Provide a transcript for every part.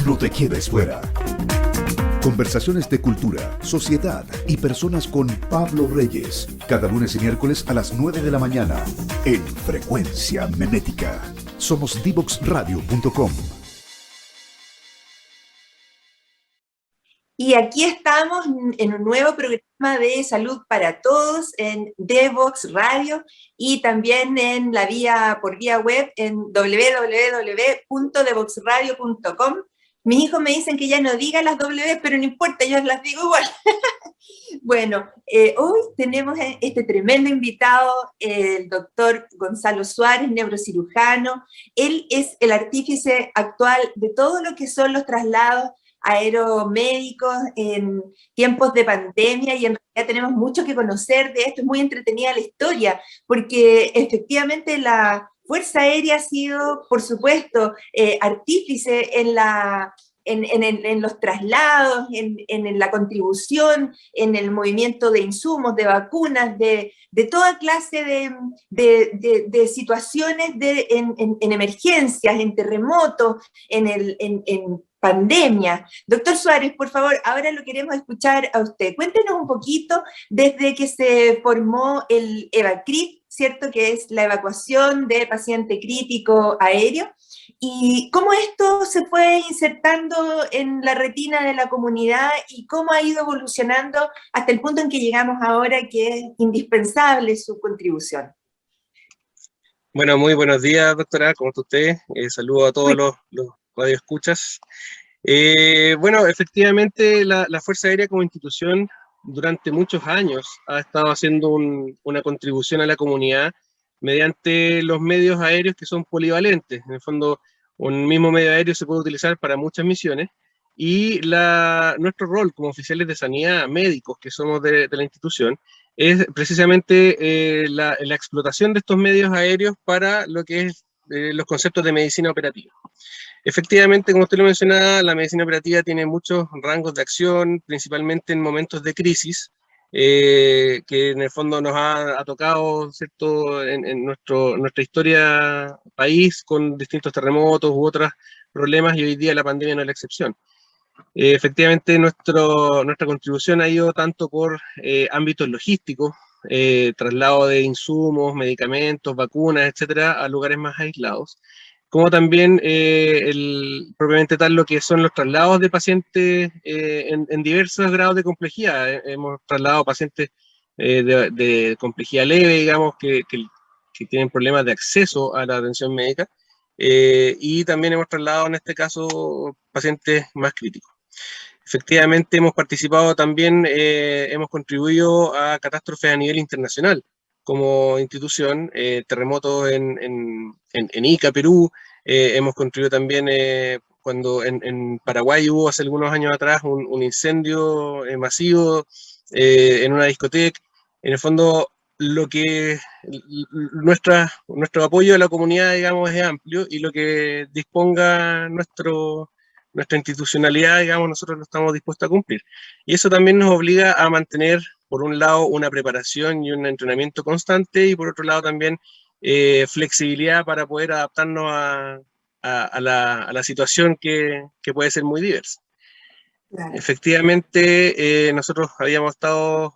No te quedes fuera. Conversaciones de cultura, sociedad y personas con Pablo Reyes. Cada lunes y miércoles a las 9 de la mañana en Frecuencia Memética. Somos divoxradio.com. Y aquí estamos en un nuevo programa de salud para todos en Devox Radio y también en la por vía web en www.devoxradio.com. Mis hijos me dicen que ya no diga las W, pero no importa, yo las digo igual. Bueno, hoy tenemos este tremendo invitado, el doctor Gonzalo Suárez, neurocirujano. Él es el artífice actual de todo lo que son los traslados aeromédicos en tiempos de pandemia, y en realidad tenemos mucho que conocer de esto. Es muy entretenida la historia, porque efectivamente la Fuerza Aérea ha sido, por supuesto, artífice en los traslados, en la contribución, en el movimiento de insumos, de vacunas, de toda clase de situaciones en emergencias, en terremotos, en pandemia. Doctor Suárez, por favor, ahora lo queremos escuchar a usted. Cuéntenos un poquito desde que se formó el EVACRIT, ¿cierto? Que es la evacuación de paciente crítico aéreo, y cómo esto se fue insertando en la retina de la comunidad y cómo ha ido evolucionando hasta el punto en que llegamos ahora, que es indispensable su contribución. Bueno, muy buenos días, doctora, ¿cómo está usted? Saludo a todos los radioescuchas. Bueno, efectivamente, la Fuerza Aérea como institución durante muchos años ha estado haciendo una contribución a la comunidad mediante los medios aéreos que son polivalentes. En el fondo, un mismo medio aéreo se puede utilizar para muchas misiones, y nuestro rol como oficiales de sanidad, médicos que somos de la institución, es precisamente la explotación de estos medios aéreos para lo que es los conceptos de medicina operativa. Efectivamente, como usted lo mencionaba, la medicina operativa tiene muchos rangos de acción, principalmente en momentos de crisis, que en el fondo nos ha tocado, ¿cierto?, en nuestra historia país, con distintos terremotos u otros problemas, y hoy día la pandemia no es la excepción. Efectivamente, nuestra contribución ha ido tanto por ámbitos logísticos, traslado de insumos, medicamentos, vacunas, etcétera, a lugares más aislados, como también propiamente tal lo que son los traslados de pacientes en diversos grados de complejidad. Hemos trasladado pacientes de complejidad leve, digamos, que tienen problemas de acceso a la atención médica, y también hemos trasladado en este caso pacientes más críticos. Efectivamente, hemos participado también, hemos contribuido a catástrofes a nivel internacional como institución, terremotos en Ica, Perú. Hemos contribuido también cuando en Paraguay hubo hace algunos años atrás un incendio masivo en una discoteca. En el fondo, nuestro apoyo a la comunidad, digamos, es amplio, y lo que disponga nuestra institucionalidad, digamos, nosotros lo estamos dispuestos a cumplir. Y eso también nos obliga a mantener, por un lado, una preparación y un entrenamiento constante, y por otro lado también flexibilidad para poder adaptarnos a la situación que puede ser muy diversa. Claro. Efectivamente, nosotros habíamos estado,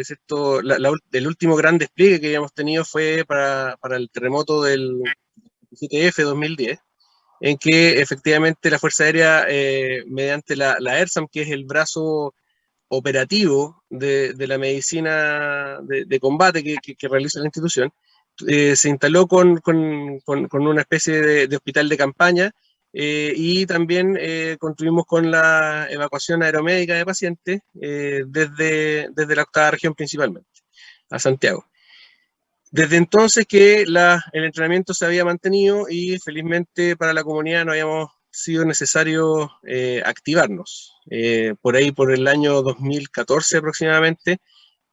¿cierto? El último gran despliegue que habíamos tenido fue para el terremoto del 7F 2010, en que efectivamente la Fuerza Aérea, mediante la ERSAM, que es el brazo operativo de la medicina de combate que realiza la institución, se instaló con una especie de hospital de campaña, y también contribuimos con la evacuación aeromédica de pacientes desde la octava región principalmente, a Santiago. Desde entonces que el entrenamiento se había mantenido, y felizmente para la comunidad no habíamos sido necesario activarnos. Por ahí, por el año 2014 aproximadamente,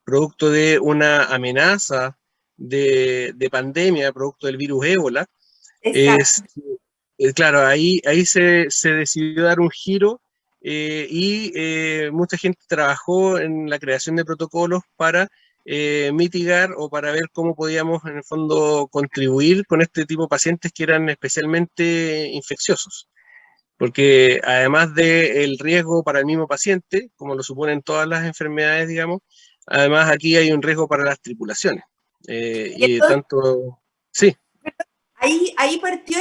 producto de una amenaza de pandemia, producto del virus ébola, claro, ahí se decidió dar un giro, y mucha gente trabajó en la creación de protocolos para mitigar o para ver cómo podíamos en el fondo contribuir con este tipo de pacientes que eran especialmente infecciosos. porque además del riesgo para el mismo paciente, como lo suponen todas las enfermedades, digamos, además aquí hay un riesgo para las tripulaciones. Y Y tanto, sí. ahí partió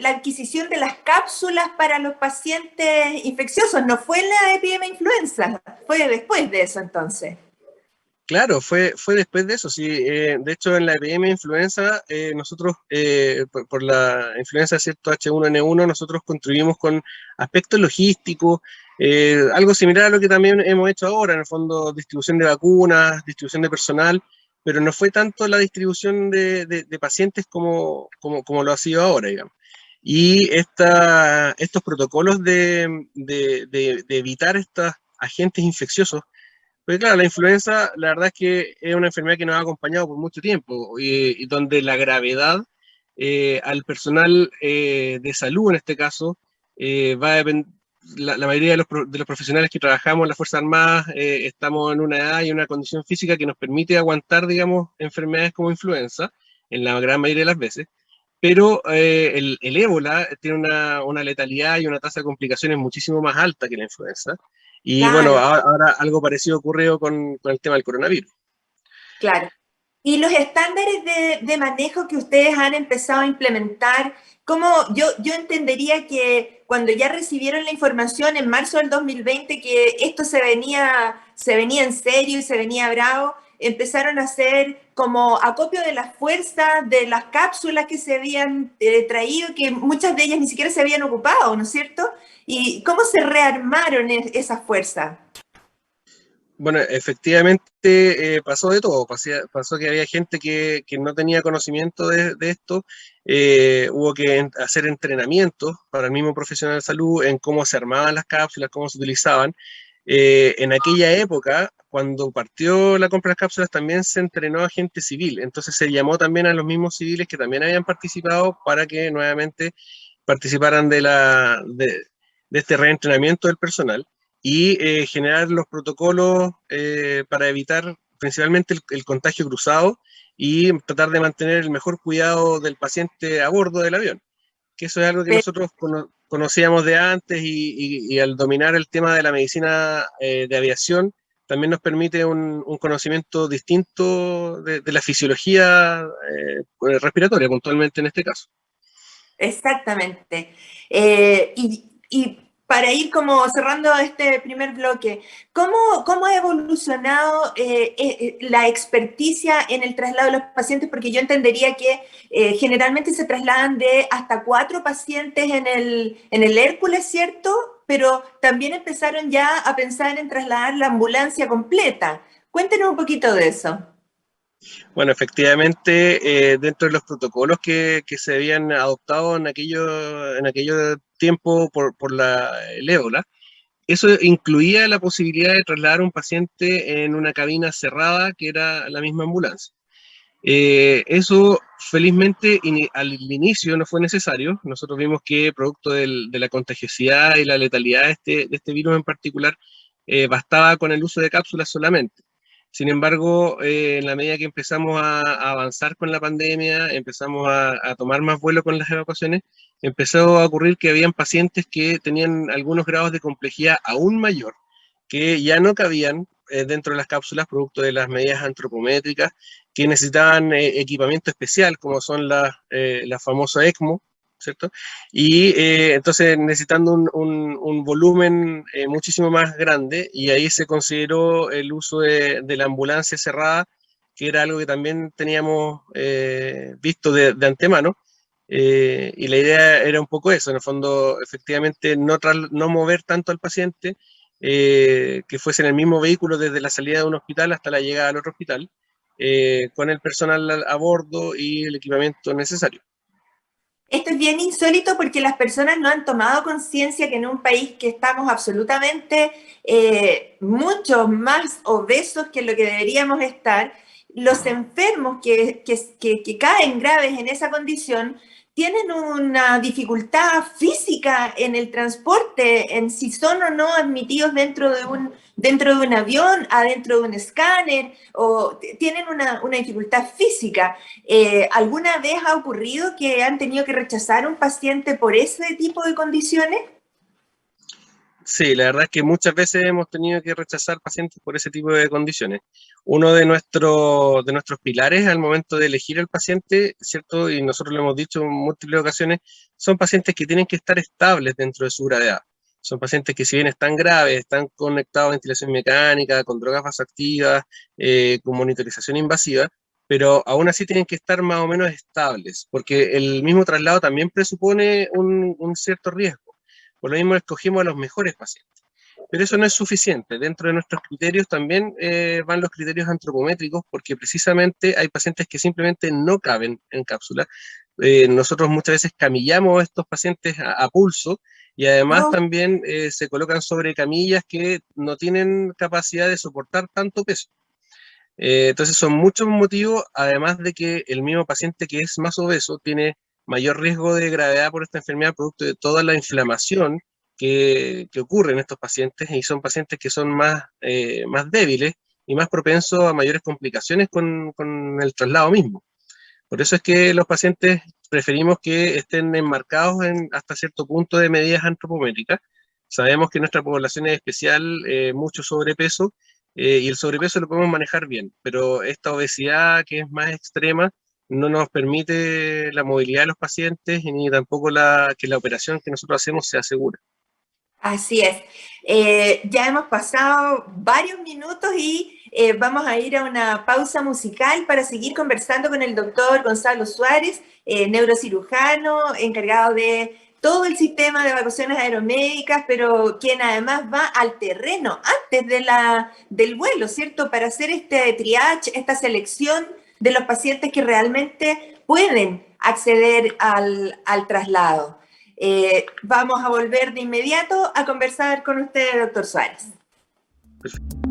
la adquisición de las cápsulas para los pacientes infecciosos, no fue la epidemia influenza, fue después de eso entonces. Claro, fue después de eso, sí. De hecho, en la epidemia de influenza, nosotros, por la influenza, ¿cierto? H1N1, nosotros contribuimos con aspectos logísticos, algo similar a lo que también hemos hecho ahora, en el fondo, distribución de vacunas, distribución de personal, pero no fue tanto la distribución de pacientes como lo ha sido ahora, digamos. Y estos protocolos de evitar estos agentes infecciosos, porque claro, la influenza, la verdad es que es una enfermedad que nos ha acompañado por mucho tiempo y donde la gravedad al personal de salud, en este caso, va a depender, la mayoría de los profesionales que trabajamos en las Fuerzas Armadas estamos en una edad y una condición física que nos permite aguantar, digamos, enfermedades como influenza, en la gran mayoría de las veces, pero el ébola tiene una letalidad y una tasa de complicaciones muchísimo más alta que la influenza. Y bueno, Claro, ahora algo parecido ocurrió con el tema del coronavirus. claro. Y los estándares de manejo que ustedes han empezado a implementar, ¿cómo yo entendería que cuando ya recibieron la información en marzo del 2020 que esto se venía en serio y se venía bravo, empezaron a hacer como acopio de las fuerzas, de las cápsulas que se habían traído, que muchas de ellas ni siquiera se habían ocupado, ¿no es cierto? ¿Y cómo se rearmaron esas fuerzas? Bueno, efectivamente pasó de todo. Pasó que había gente que no tenía conocimiento de esto. Hubo que hacer entrenamientos para el mismo profesional de salud en cómo se armaban las cápsulas, cómo se utilizaban. En aquella época, cuando partió la compra de las cápsulas, también se entrenó a gente civil. Entonces se llamó también a los mismos civiles que también habían participado para que nuevamente participaran de este reentrenamiento del personal y generar los protocolos para evitar principalmente el contagio cruzado y tratar de mantener el mejor cuidado del paciente a bordo del avión, que eso es algo que nosotros conocíamos de antes y al dominar el tema de la medicina de aviación, también nos permite un conocimiento distinto de la fisiología respiratoria, puntualmente en este caso. Exactamente. Y para ir como cerrando este primer bloque, ¿cómo ha evolucionado la experticia en el traslado de los pacientes? Porque yo entendería que generalmente se trasladan de hasta 4 pacientes en el Hércules, ¿cierto? Pero también empezaron ya a pensar en trasladar la ambulancia completa. Cuéntenos un poquito de eso. Bueno, efectivamente, dentro de los protocolos que se habían adoptado en aquello tiempo por el ébola, eso incluía la posibilidad de trasladar a un paciente en una cabina cerrada que era la misma ambulancia. Eso, felizmente, al inicio no fue necesario. Nosotros vimos que, producto de la contagiosidad y la letalidad de este virus en particular, bastaba con el uso de cápsulas solamente. Sin embargo, en la medida que empezamos a avanzar con la pandemia, empezamos a tomar más vuelo con las evacuaciones, empezó a ocurrir que habían pacientes que tenían algunos grados de complejidad aún mayor, que ya no cabían dentro de las cápsulas producto de las medidas antropométricas, que necesitaban equipamiento especial, como son la famosa ECMO, ¿cierto? Y entonces necesitando un volumen muchísimo más grande, y ahí se consideró el uso de la ambulancia cerrada, que era algo que también teníamos visto de antemano, y la idea era un poco eso, en el fondo, efectivamente, no mover tanto al paciente, que fuese en el mismo vehículo desde la salida de un hospital hasta la llegada al otro hospital, con el personal a bordo y el equipamiento necesario. Esto es bien insólito porque las personas no han tomado conciencia que en un país que estamos absolutamente mucho más obesos que lo que deberíamos estar, los enfermos que caen graves en esa condición tienen una dificultad física en el transporte, en si son o no admitidos dentro de un avión, adentro de un escáner, o tienen una dificultad física. ¿Alguna vez ha ocurrido que han tenido que rechazar a un paciente por ese tipo de condiciones? Sí, la verdad es que muchas veces hemos tenido que rechazar pacientes por ese tipo de condiciones. Uno de nuestros pilares al momento de elegir al paciente, ¿cierto? Y nosotros lo hemos dicho en múltiples ocasiones, son pacientes que tienen que estar estables dentro de su gravedad. Son pacientes que si bien están graves, están conectados a ventilación mecánica, con drogas vasoactivas, con monitorización invasiva, pero aún así tienen que estar más o menos estables, porque el mismo traslado también presupone un cierto riesgo. Por lo mismo escogimos a los mejores pacientes. Pero eso no es suficiente. Dentro de nuestros criterios también van los criterios antropométricos, porque precisamente hay pacientes que simplemente no caben en cápsula. Nosotros muchas veces camillamos a estos pacientes a pulso y además Oh, también se colocan sobre camillas que no tienen capacidad de soportar tanto peso. Entonces son muchos motivos, además de que el mismo paciente que es más obeso tiene mayor riesgo de gravedad por esta enfermedad producto de toda la inflamación que ocurre en estos pacientes, y son pacientes que son más débiles y más propensos a mayores complicaciones con el traslado mismo. Por eso es que los pacientes preferimos que estén enmarcados en hasta cierto punto de medidas antropométricas. Sabemos que nuestra población es especial, mucho sobrepeso, y el sobrepeso lo podemos manejar bien, pero esta obesidad que es más extrema no nos permite la movilidad de los pacientes ni tampoco que la operación que nosotros hacemos sea segura. así es. Ya hemos pasado varios minutos y vamos a ir a una pausa musical para seguir conversando con el doctor Gonzalo Suárez, neurocirujano, encargado de todo el sistema de evacuaciones aeromédicas, pero quien además va al terreno antes del vuelo, ¿cierto? Para hacer este triage, esta selección de los pacientes que realmente pueden acceder al traslado. Vamos a volver de inmediato a conversar con usted, doctor Suárez. Perfecto.